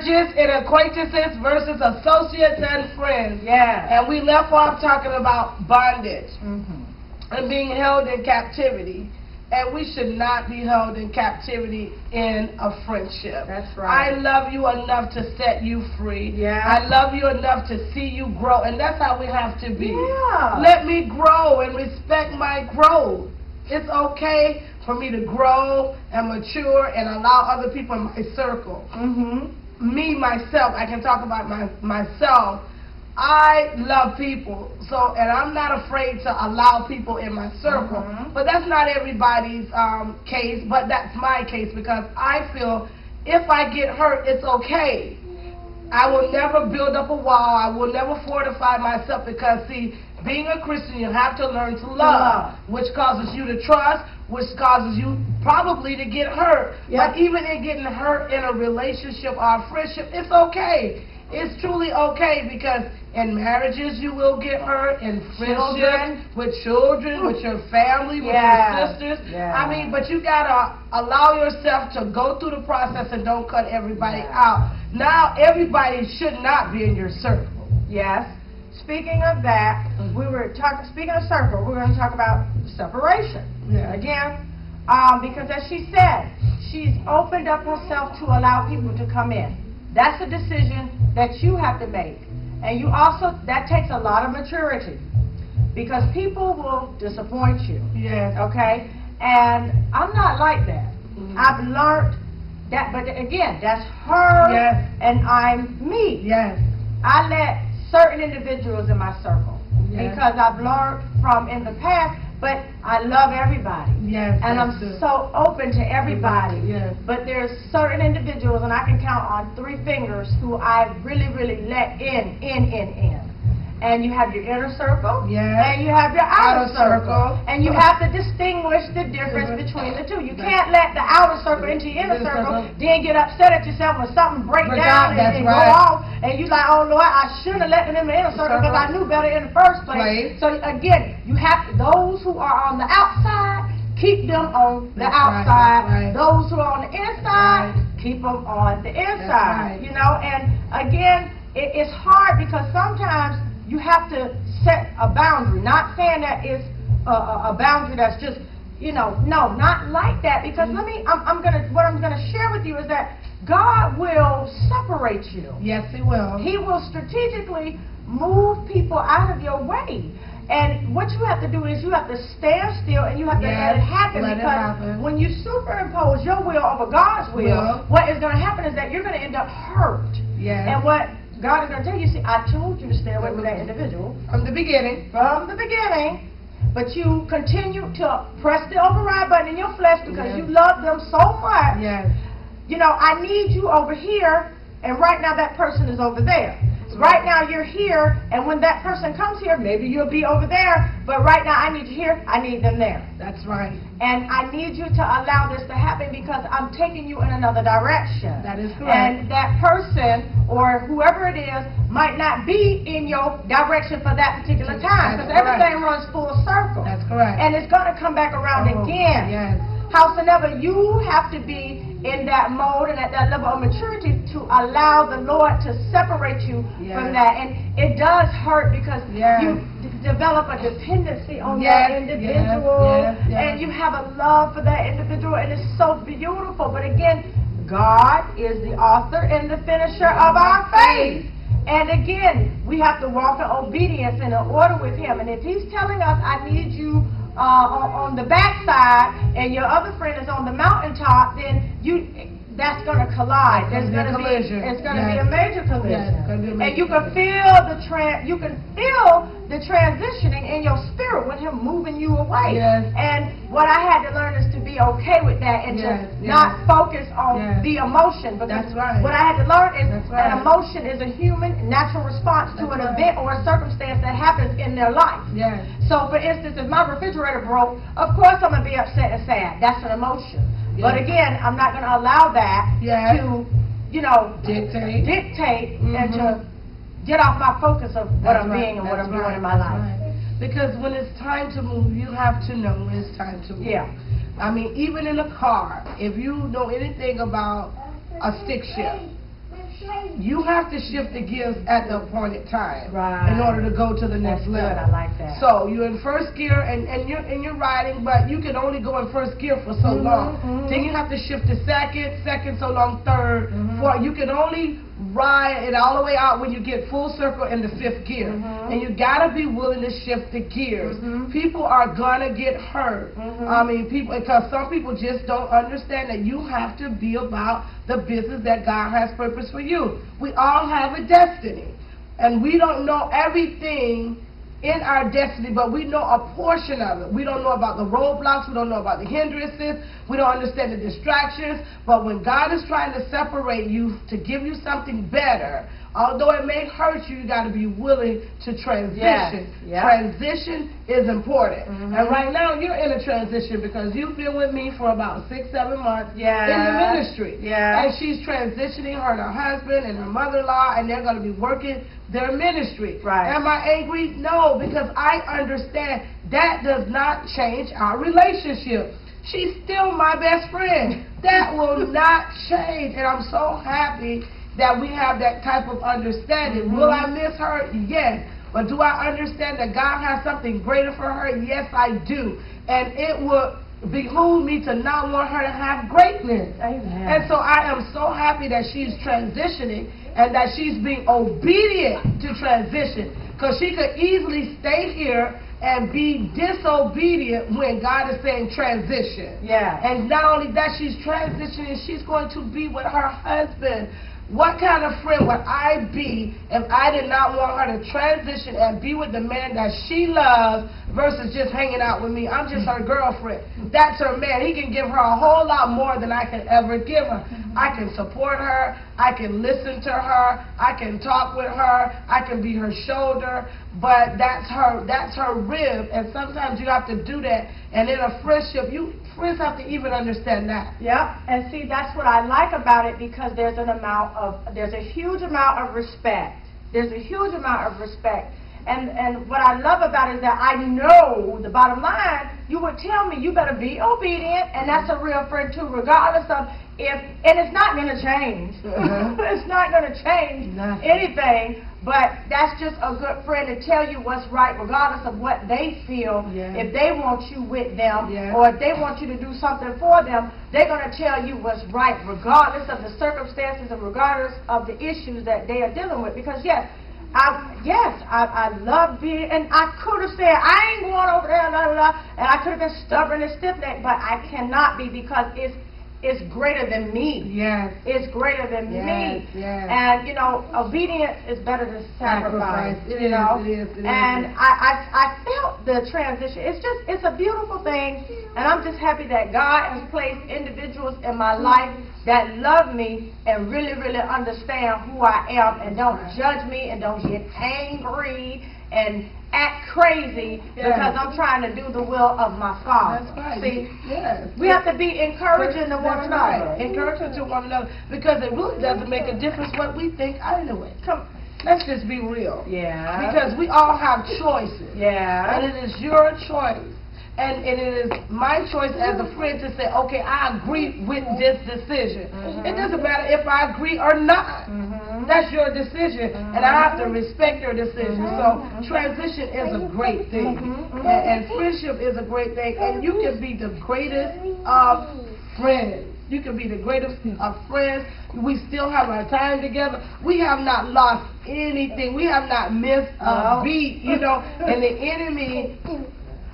marriages and acquaintances versus associates and friends. Yes. And we left off talking about bondage and being held in captivity. And we should not be held in captivity in a friendship. That's right. I love you enough to set you free. Yeah. I love you enough to see you grow. And that's how we have to be. Yeah. Let me grow and respect my growth. It's okay for me to grow and mature and allow other people in my circle. Me, myself, I can talk about myself. I love people, and I'm not afraid to allow people in my circle. But that's not everybody's case, but that's my case, because I feel if I get hurt, it's okay. I will never build up a wall. I will never fortify myself, because, see, being a Christian, you have to learn to love, which causes you to trust, which causes you probably to get hurt. But even in getting hurt in a relationship or a friendship, it's okay. It's truly okay, because in marriages you will get hurt, in friendships, with children, with your family, with your sisters. I mean, but you gotta allow yourself to go through the process and don't cut everybody out. Now, everybody should not be in your circle. Yes. Speaking of that, we were talking. Speaking of circle, we're going to talk about separation again, because as she said, she's opened up herself to allow people to come in. That's a decision that you have to make. And you also, that takes a lot of maturity, because people will disappoint you. Yes. Okay? And I'm not like that. I've learned that, but again, that's her and I'm me. Yes. I let certain individuals in my circle because I've learned from in the past, but I love everybody. Yes. And I'm so open to everybody. Yes. But there's certain individuals, and I can count on 3 fingers, who I really let in. And you have your inner circle, and you have your outer circle. And you have to distinguish the difference between the two. You can't let the outer circle into your inner circle, then get upset at yourself when something breaks down and go off, and you like, oh Lord, I shouldn't have let them in the inner circle because I knew better in the first place. So again, you have to, those who are on the outside, keep them on the outside. Those who are on the inside, keep them on the inside. You know, and again, it's hard, because sometimes you have to set a boundary. Not saying that it's a boundary that's just, you know, no, not like that. Because what I'm gonna share with you is that God will separate you. Yes, He will. He will strategically move people out of your way. And what you have to do is you have to stand still, and you have to let it happen. Because when you superimpose your will over God's will, what is going to happen is that you're going to end up hurt. And what God is going to tell you, see, I told you to stay away from that individual. From the beginning. From the beginning. But you continue to press the override button in your flesh because you love them so much. You know, I need you over here, and right now that person is over there. Right now you're here, and when that person comes here, maybe you'll be over there, but right now I need you here, I need them there. That's right. And I need you to allow this to happen, because I'm taking you in another direction. That is correct. And that person, or whoever it is, might not be in your direction for that particular time, because everything runs full circle. That's correct. And it's going to come back around again. Howsoever, you have to be in that mode and at that level of maturity to allow the Lord to separate you from that. And it does hurt, because you develop a dependency on that individual, and you have a love for that individual, and it's so beautiful. But again, God is the author and the finisher of our faith. And again, we have to walk in obedience and in order with Him. And if He's telling us, I need you on the backside, and your other friend is on the mountaintop, then that's going to collide. There's going to be a major collision. And you can feel the transitioning in your spirit with Him moving you away. And what I had to learn is to be okay with that, and to not focus on the emotion. Because what I had to learn is an emotion is a human natural response to an event or a circumstance that happens in their life. So for instance, if my refrigerator broke, of course I'm going to be upset and sad. That's an emotion. But again, I'm not going to allow that to, you know, dictate and to get off my focus of what I'm being and what I'm doing in my life. Because when it's time to move, you have to know when it's time to move. I mean, even in a car, if you know anything about a stick shift, you have to shift the gears at the appointed time in order to go to the next level. Good. I like that. So you're in first gear and you're riding, but you can only go in first gear for so long. Then you have to shift to second so long, third, fourth. You can only ride it all the way out when you get full circle in the fifth gear. And you got to be willing to shift the gears. People are going to get hurt. I mean, because some people just don't understand that you have to be about the business that God has purpose for you. We all have a destiny. And we don't know everything in our destiny, but we know a portion of it. We don't know about the roadblocks. We don't know about the hindrances. We don't understand the distractions. But when God is trying to separate you to give you something better, although it may hurt you, you got to be willing to transition. Transition is important. And right now, you're in a transition because you've been with me for about 6-7 months in the ministry. And she's transitioning, her and her husband and her mother-in-law, and they're going to be working their ministry. Am I angry? No, because I understand that does not change our relationship. She's still my best friend. That will not change. And I'm so happy that we have that type of understanding. Will I miss her? Yes. But do I understand that God has something greater for her? Yes, I do. And it will behoove me to not want her to have greatness. And so I am so happy that she's transitioning and that she's being obedient to transition. Because she could easily stay here and be disobedient when God is saying transition. And not only that, she's transitioning, she's going to be with her husband. What kind of friend would I be if I did not want her to transition and be with the man that she loves versus just hanging out with me? I'm just her girlfriend. That's her man. He can give her a whole lot more than I can ever give her. I can support her. I can listen to her. I can talk with her. I can be her shoulder. But that's her rib. And sometimes you have to do that. And in a friendship, friends have to even understand that. And see, that's what I like about it, because there's a huge amount of respect. There's a huge amount of respect. And what I love about it is that I know the bottom line, you would tell me you better be obedient, and that's a real friend too, regardless of and it's not going to change. It's not going to change anything, but that's just a good friend to tell you what's right, regardless of what they feel. If they want you with them, or if they want you to do something for them, they're going to tell you what's right, regardless of the circumstances and regardless of the issues that they are dealing with. Because I love being, and I could have said, I ain't going over there, and I could have been stubborn and stiff-necked, but I cannot be, because it's greater than me. It's greater than me. And, obedience is better than sacrifice. It is. And I felt the transition. It's a beautiful thing. And I'm just happy that God has placed individuals in my life that love me and really, really understand who I am and don't judge me and don't get angry and act crazy because I'm trying to do the will of my Father. See, we have to be encouraging to one another. Encouraging to one another, because it really doesn't make a difference what we think anyway. Let's just be real. Because we all have choices. And it is your choice. And it is my choice as a friend to say, okay, I agree with this decision. It doesn't matter if I agree or not. That's your decision, and I have to respect your decision. So transition is a great thing, and friendship is a great thing, and you can be the greatest of friends. You can be the greatest of friends. We still have our time together. We have not lost anything. We have not missed a beat, and the enemy,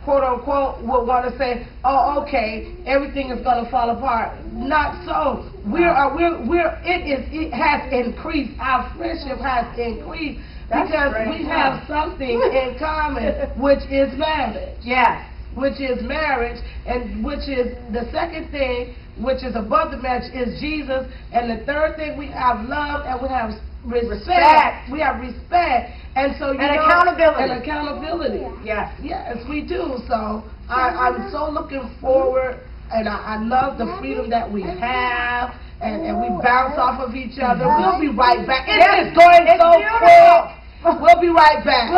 quote unquote, would want to say, oh, okay, everything is going to fall apart. Not so. It has increased. Our friendship has increased because we have something in common, which is marriage. Which is marriage, and which is the second thing, which is above the marriage, is Jesus. And the third thing, we have love, and we have respect. We have respect. And so accountability. And accountability. Yes, we do. So I'm so looking forward, and I love the freedom that we have, and we bounce off of each other. We'll be right back. It is going so quick. We'll be right back.